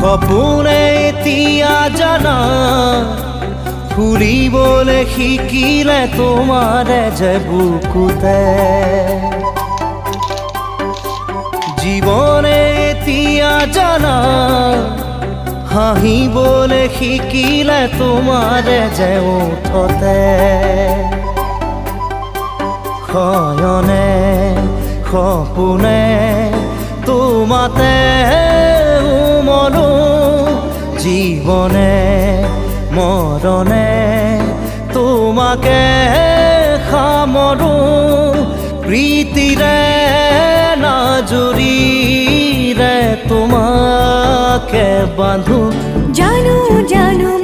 সপোনে এতিয়া জানা ফুৰিবলৈ শিকিলে তোমাৰে যে বুকুতে জীৱনে এতিয়া জানা হাঁহিবলৈ শিকিলে তোমাৰে যে ওঠতে শয়নে সপোনে তোমাতে উমলো জীৱনে মৰণে তোমাকে সামৰো প্ৰীতিৰে নাজুৰিৰে তোমাকে বান্ধো জানো জানো